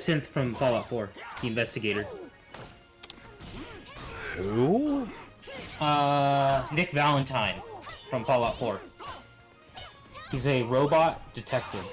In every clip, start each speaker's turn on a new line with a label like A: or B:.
A: synth from Fallout 4, the investigator.
B: Who?
A: Nick Valentine from Fallout 4. He's a robot detective.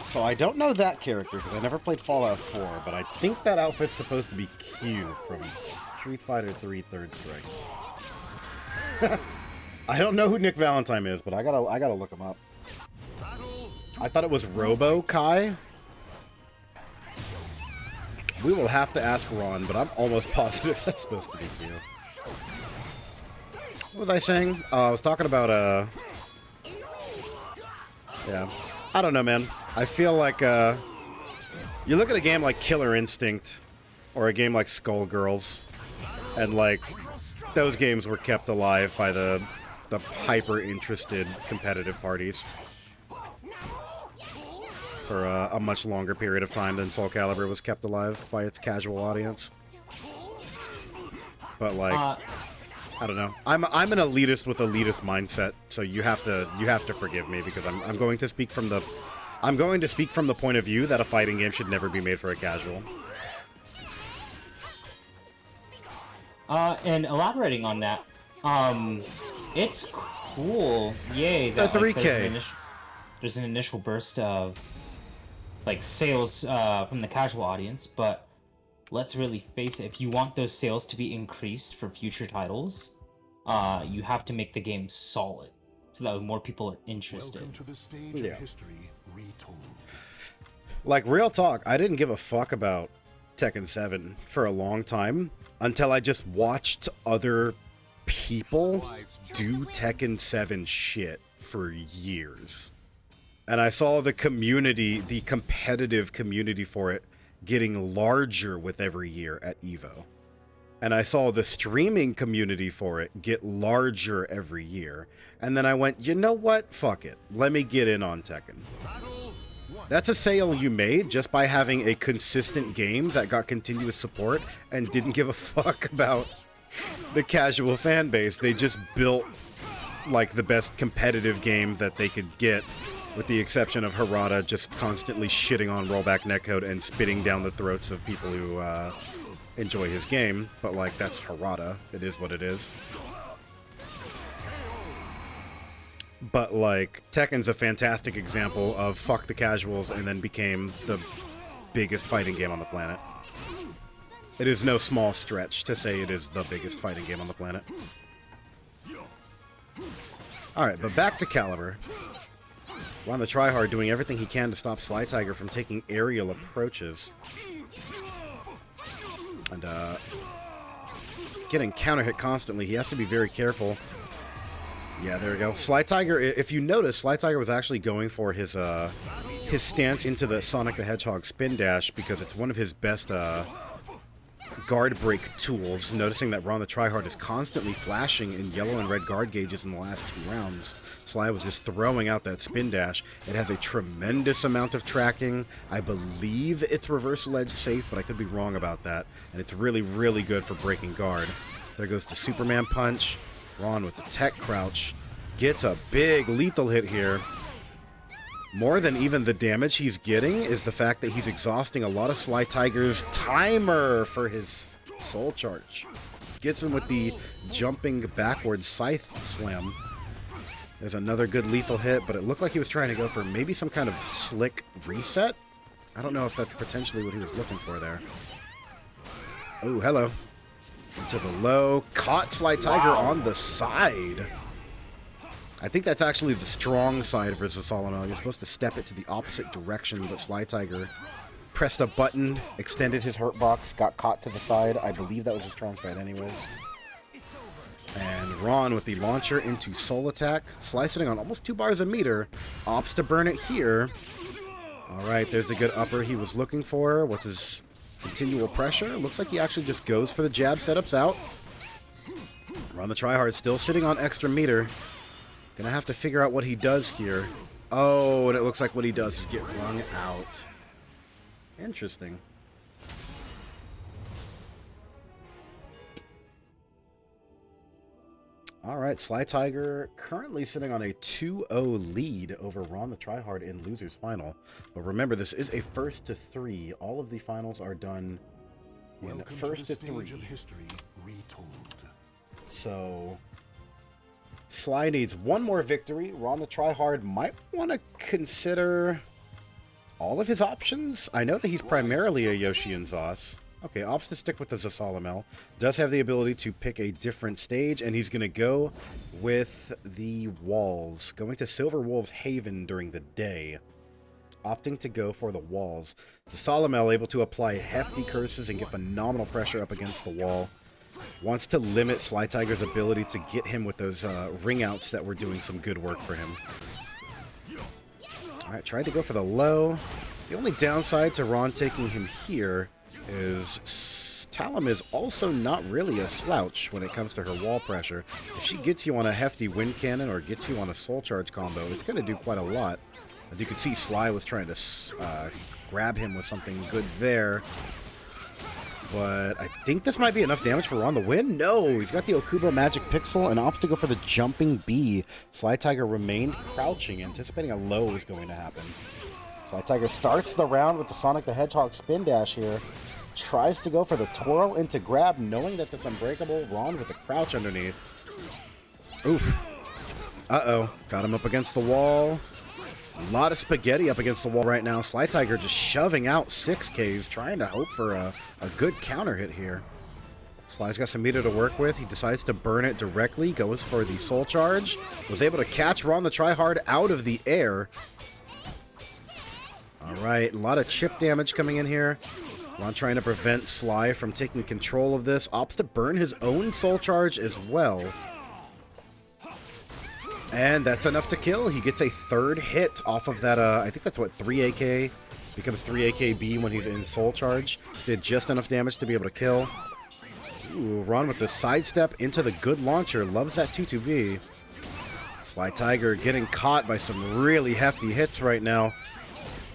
B: So I don't know that character because I never played Fallout 4, but I think that outfit's supposed to be Q from Street Fighter 3 Third Strike. I don't know who Nick Valentine is, but I gotta look him up. I thought it was Robo Kai. We will have to ask Ron, but I'm almost positive that's supposed to be Q. What was I saying? I was talking about, yeah. I don't know, man. I feel like, you look at a game like Killer Instinct, or a game like Skullgirls, and, like, those games were kept alive by the hyper-interested competitive parties for a much longer period of time than Soul Calibur was kept alive by its casual audience. But, like... I don't know. I'm an elitist with elitist mindset, so you have to forgive me because I'm going to speak from the point of view that a fighting game should never be made for a casual.
A: And elaborating on that, it's cool. Yay! That
B: 3K.
A: Like, there's an initial burst of like sales from the casual audience, but let's really face it, if you want those sales to be increased for future titles, you have to make the game solid so that more people are interested.
C: Welcome to the stage of history retold.
B: Like, real talk, I didn't give a fuck about Tekken 7 for a long time until I just watched other people do Tekken 7 shit for years. And I saw the community, the competitive community for it, getting larger with every year at EVO. And I saw the streaming community for it get larger every year. And then I went, you know what? Fuck it. Let me get in on Tekken. That's a sale you made just by having a consistent game that got continuous support and didn't give a fuck about the casual fan base. They just built, like, the best competitive game that they could get, with the exception of Harada just constantly shitting on rollback netcode and spitting down the throats of people who enjoy his game. But, like, that's Harada. It is what it is. But, like, Tekken's a fantastic example of fuck the casuals and then became the biggest fighting game on the planet. It is no small stretch to say it is the biggest fighting game on the planet. Alright, but back to Calibur. RonTheTryhard doing everything he can to stop Slytiger from taking aerial approaches. And, getting counter hit constantly. He has to be very careful. Yeah, there we go. Slytiger, if you notice, Slytiger was actually going for his stance into the Sonic the Hedgehog spin dash because it's one of his best guard break tools. Noticing that RonTheTryhard is constantly flashing in yellow and red guard gauges in the last 2 rounds. Sly was just throwing out that spin dash. It has a tremendous amount of tracking. I believe it's reversal edge safe, but I could be wrong about that. And it's really, really good for breaking guard. There goes the Superman punch. Ron with the tech crouch gets a big lethal hit here. More than even the damage he's getting is the fact that he's exhausting a lot of Slytiger's timer for his soul charge. Gets him with the jumping backwards scythe slam. There's another good lethal hit, but it looked like he was trying to go for maybe some kind of slick reset. I don't know if that's potentially what he was looking for there. Oh, hello. Into the low, caught Slytiger on the side. I think that's actually the strong side for Zasalamel. You're supposed to step it to the opposite direction, but Slytiger pressed a button, extended his hurt box, got caught to the side. I believe that was a strong side anyways. And Ron with the launcher into soul attack. Sly sitting on almost 2 bars a meter. Opts to burn it here. Alright, there's the good upper he was looking for. What's his... continual pressure. Looks like he actually just goes for the jab setups out. RonTheTryhard still sitting on extra meter. Gonna have to figure out what he does here. Oh, and it looks like what he does is get wrung out. Interesting. All right, Slytiger currently sitting on a 2-0 lead over RonTheTryhard in Losers Final. But remember, this is a first to 3. All of the finals are done in first to 3.
C: Of history retold.
B: So Sly needs one more victory. RonTheTryhard might want to consider all of his options. I know that he's primarily a Yoshi and Zos. Okay, opts to stick with the Zasalamel. Does have the ability to pick a different stage, and he's going to go with the walls. Going to Silver Wolf's Haven during the day. Opting to go for the walls. Zasalamel able to apply hefty curses and get phenomenal pressure up against the wall. Wants to limit Slytiger's ability to get him with those ring outs that were doing some good work for him. Alright, tried to go for the low. The only downside to Ron taking him here is Talim is also not really a slouch when it comes to her wall pressure. If she gets you on a hefty wind cannon or gets you on a soul charge combo, it's going to do quite a lot. As you can see, Sly was trying to grab him with something good there. But I think this might be enough damage for Ron to win. No, he's got the Okubo Magic Pixel and opts to go for the Jumping Bee. Slytiger remained crouching, anticipating a low was going to happen. Slytiger starts the round with the Sonic the Hedgehog spin dash here. Tries to go for the twirl into grab, knowing that that's unbreakable. Ron with the crouch underneath. Oof. Uh-oh. Got him up against the wall. A lot of spaghetti up against the wall right now. Slytiger just shoving out 6Ks, trying to hope for a good counter hit here. Sly's got some meter to work with. He decides to burn it directly. Goes for the soul charge. Was able to catch RonTheTryhard out of the air. Alright, a lot of chip damage coming in here. Ron trying to prevent Sly from taking control of this. Opts to burn his own soul charge as well. And that's enough to kill. He gets a third hit off of that, I think that's what, 3 AK? Becomes 3 AKB when he's in soul charge. Did just enough damage to be able to kill. Ooh, Ron with the sidestep into the good launcher. Loves that 2-2B. Slytiger getting caught by some really hefty hits right now.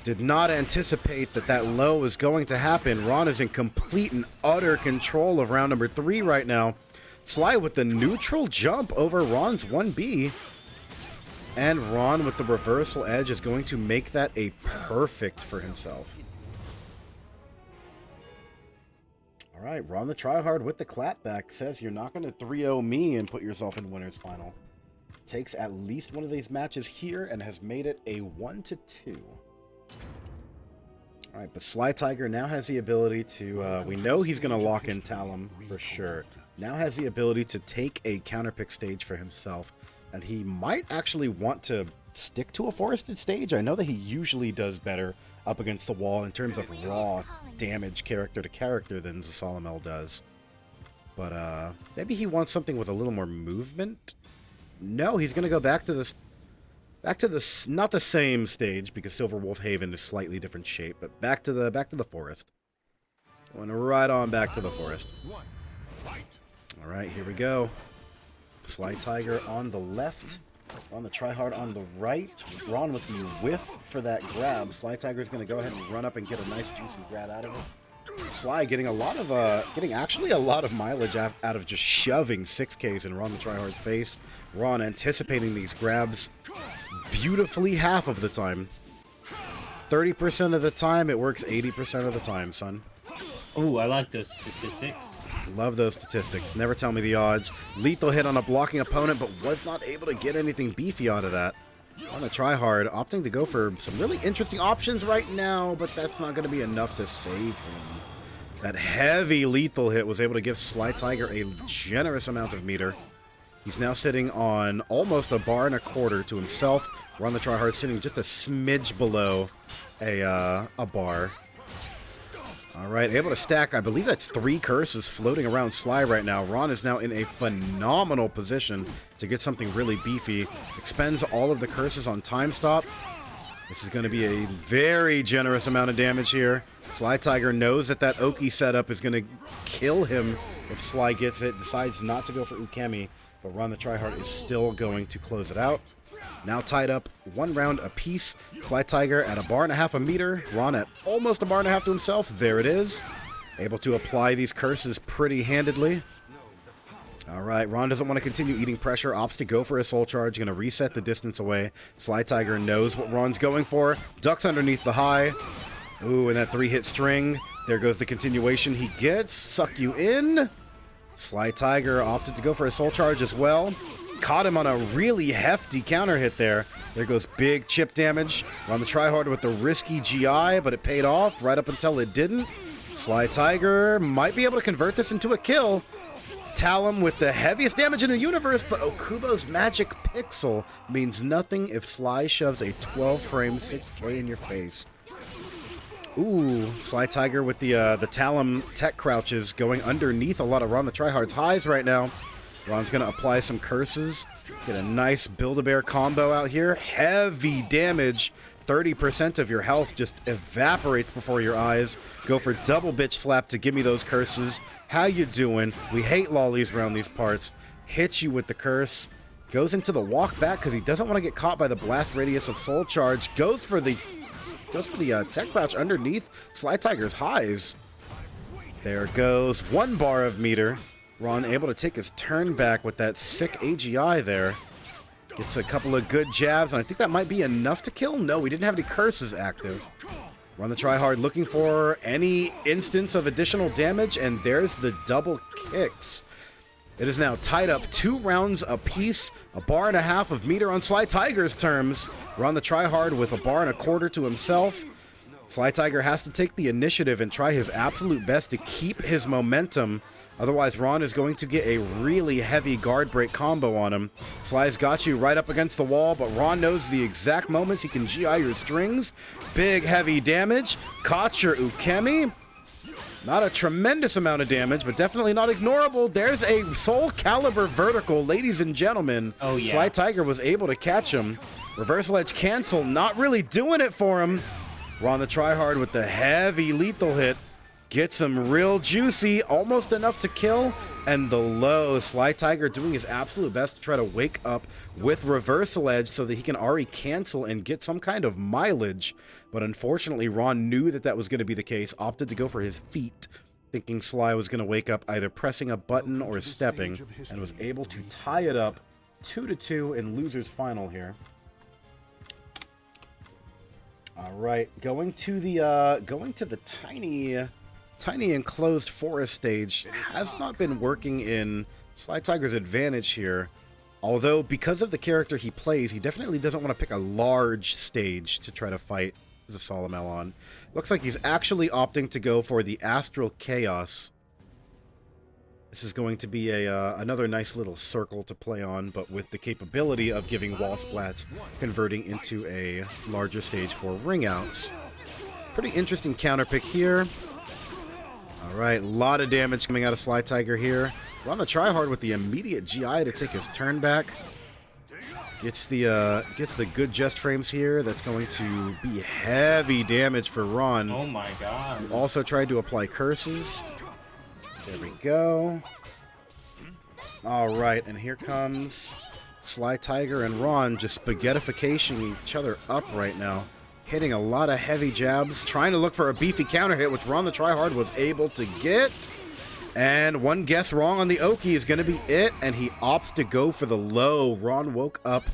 B: Did not anticipate that that low was going to happen. Ron is in complete and utter control of round number 3 right now. Sly with the neutral jump over Ron's 1B. And Ron with the reversal edge is going to make that a perfect for himself. Alright, RonTheTryhard with the clapback says you're not going to 3-0 me and put yourself in winner's final. Takes at least one of these matches here and has made it a 1-2. Alright, but Slytiger now has the ability to, we know he's going to lock in Talim for sure. Now has the ability to take a counterpick stage for himself. And he might actually want to stick to a forested stage. I know that he usually does better up against the wall in terms of raw damage character to character than Zasalamel does. But maybe he wants something with a little more movement. No, he's going to go back to this... not the same stage, because Silver Wolf Haven is slightly different shape, but back to the forest. Going right on back to the forest. Alright, here we go. Slytiger on the left. RonTheTryhard on the right. Ron with the whiff for that grab. Slytiger's going to go ahead and run up and get a nice juicy grab out of it. Sly getting a lot of, getting actually a lot of mileage out of just shoving 6Ks in RonTheTryhard's face. Ron anticipating these grabs beautifully half of the time. 30% of the time, it works 80% of the time, son.
A: Oh, I like those statistics.
B: Love those statistics. Never tell me the odds. Lethal hit on a blocking opponent, but was not able to get anything beefy out of that. RonTheTryhard opting to go for some really interesting options right now, but that's not going to be enough to save him. That heavy lethal hit was able to give Slytiger a generous amount of meter. He's now sitting on almost a bar and a quarter to himself. RonTheTryhard sitting just a smidge below a bar. Alright, able to stack, I believe that's 3 curses floating around Sly right now. Ron is now in a phenomenal position to get something really beefy. Expends all of the curses on time stop. This is going to be a very generous amount of damage here. Slytiger knows that that Oki setup is going to kill him if Sly gets it. Decides not to go for Ukemi, but RonTheTryhard is still going to close it out. Now tied up 1 round apiece. Slytiger at a bar and a half a meter. Ron at almost a bar and a half to himself. There it is. Able to apply these curses pretty handedly. All right, Ron doesn't want to continue eating pressure. Opts to go for a soul charge. Going to reset the distance away. Slytiger knows what Ron's going for. Ducks underneath the high. Ooh, and that 3-hit string. There goes the continuation he gets. Suck you in. Slytiger opted to go for a soul charge as well. Caught him on a really hefty counter hit there. There goes big chip damage. RonTheTryhard with the risky GI, but it paid off right up until it didn't. Slytiger might be able to convert this into a kill. Talim with the heaviest damage in the universe, but Okubo's magic pixel means nothing if Sly shoves a 12-frame 6K in your face. Ooh, Slytiger with the Talim tech crouches going underneath a lot of RonTheTryhard's highs right now. Ron's going to apply some curses. Get a nice Build-A-Bear combo out here. Heavy damage. 30% of your health just evaporates before your eyes. Go for double bitch slap to give me those curses. How you doing? We hate lollies around these parts. Hits you with the curse. Goes into the walk back because he doesn't want to get caught by the blast radius of soul charge. Goes for the tech crouch underneath Slytiger's highs. There goes 1 bar of meter. Ron able to take his turn back with that sick AGI there. Gets a couple of good jabs, and I think that might be enough to kill. No, we didn't have any curses active. RonTheTryhard looking for any instance of additional damage, and there's the double kicks. It is now tied up 2 rounds apiece, 1.5 bars of meter on Slytiger's terms. RonTheTryhard with 1.25 bars to himself. Slytiger has to take the initiative and try his absolute best to keep his momentum. Otherwise, Ron is going to get a really heavy guard break combo on him. Sly's got you right up against the wall, but Ron knows the exact moments he can GI your strings. Big, heavy damage. Caught your Ukemi. Not a tremendous amount of damage, but definitely not ignorable. There's a Soul Calibur vertical, ladies and gentlemen.
A: Oh, yeah.
B: Slytiger was able to catch him. Reversal edge cancel, not really doing it for him. RonTheTryhard with the heavy lethal hit. Gets him real juicy, almost enough to kill. And the low, Slytiger doing his absolute best to try to wake up with reversal edge so that he can already cancel and get some kind of mileage. But unfortunately, Ron knew that that was going to be the case, opted to go for his feet, thinking Sly was going to wake up either pressing a button or stepping, and was able to tie it up 2-2 in loser's final here. All right, going to the tiny enclosed forest stage. It has not been working in Slytiger's advantage here. Although, because of the character he plays, he definitely doesn't want to pick a large stage to try to fight Zasalamel on. Looks like he's actually opting to go for the Astral Chaos. This is going to be another nice little circle to play on, but with the capability of giving wall splats, converting into a larger stage for ring outs. Pretty interesting counter pick here. All right, a lot of damage coming out of Slytiger here. RonTheTryhard with the immediate GI to take his turn back. Gets the good just frames here. That's going to be heavy damage for Ron.
A: Oh my god.
B: Also tried to apply curses. There we go. All right, and here comes Slytiger and Ron just spaghettification each other up right now. Hitting a lot of heavy jabs, trying to look for a beefy counter hit, which RonTheTryhard was able to get. And one guess wrong on the Oki is going to be it, and he opts to go for the low. Ron woke up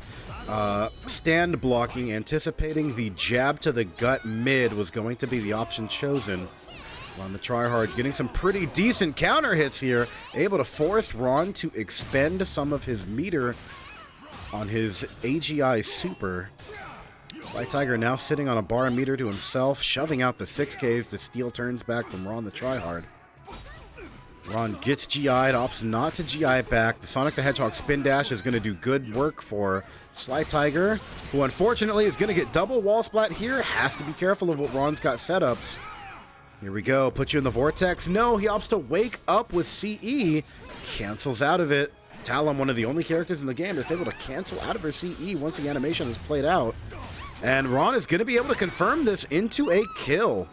B: stand blocking, anticipating the jab to the gut mid was going to be the option chosen. RonTheTryhard getting some pretty decent counter hits here, able to force Ron to expend some of his meter on his AGI super. Slytiger now sitting on a bar meter to himself, shoving out the 6Ks to steal turns back from RonTheTryhard. Ron gets GI'd, opts not to GI back. The Sonic the Hedgehog spin dash is going to do good work for Slytiger, who unfortunately is going to get double wall splat here. Has to be careful of what Ron's got setups. Here we go. Put you in the vortex. No, he opts to wake up with CE. Cancels out of it. Talim, one of the only characters in the game that's able to cancel out of her CE once the animation is played out. And Ron is going to be able to confirm this into a kill.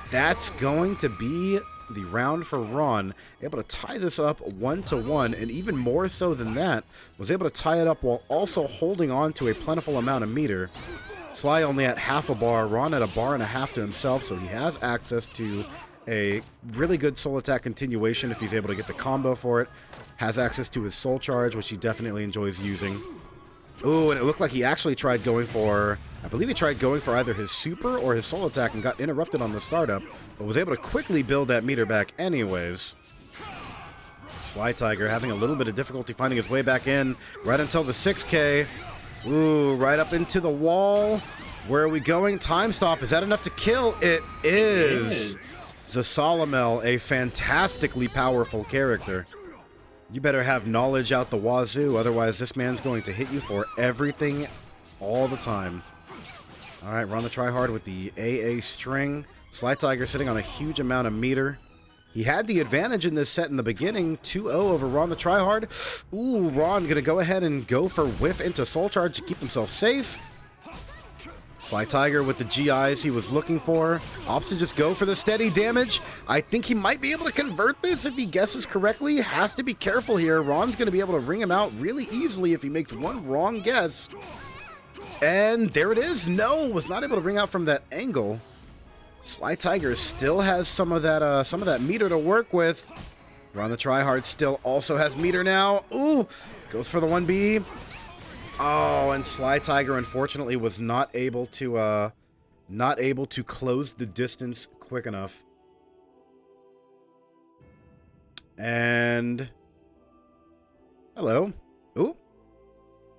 B: That's going to be the round for Ron. Able to tie this up 1-1, and even more so than that, was able to tie it up while also holding on to a plentiful amount of meter. Sly only at half a bar, Ron at 1.5 bars to himself, so he has access to a really good soul attack continuation if he's able to get the combo for it. Has access to his soul charge, which he definitely enjoys using. Ooh, and it looked like he actually tried going for... I believe he tried going for either his super or his soul attack and got interrupted on the startup, but was able to quickly build that meter back anyways. Slytiger having a little bit of difficulty finding his way back in right until the 6K. Ooh, right up into the wall. Where are we going? Time stop. Is that enough to kill? It is. Zasalamel, a fantastically powerful character. You better have knowledge out the wazoo, otherwise this man's going to hit you for everything all the time. All right, RonTheTryhard with the AA string. Slytiger sitting on a huge amount of meter. He had the advantage in this set in the beginning, 2-0 over RonTheTryhard. Ooh, Ron going to go ahead and go for whiff into Soul Charge to keep himself safe. Slytiger with the GIs he was looking for. Opts to just go for the steady damage. I think he might be able to convert this if he guesses correctly. Has to be careful here. Ron's going to be able to ring him out really easily if he makes one wrong guess. And there it is. No, was not able to ring out from that angle. Slytiger still has some of that meter to work with. RonTheTryhard still also has meter now. Ooh, goes for the 1B. Oh, and Slytiger unfortunately was not able to close the distance quick enough. And hello. Ooh.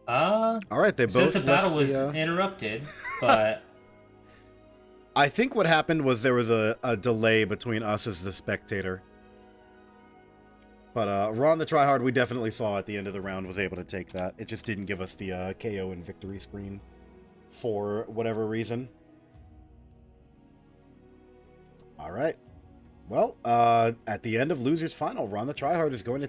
B: All right, they both.
A: Says the battle
B: left
A: was interrupted, but
B: I think what happened was there was a delay between us as the spectator. But RonTheTryhard, we definitely saw at the end of the round, was able to take that. It just didn't give us the KO and victory screen for whatever reason. All right. Well, at the end of Loser's Final, RonTheTryhard is going to take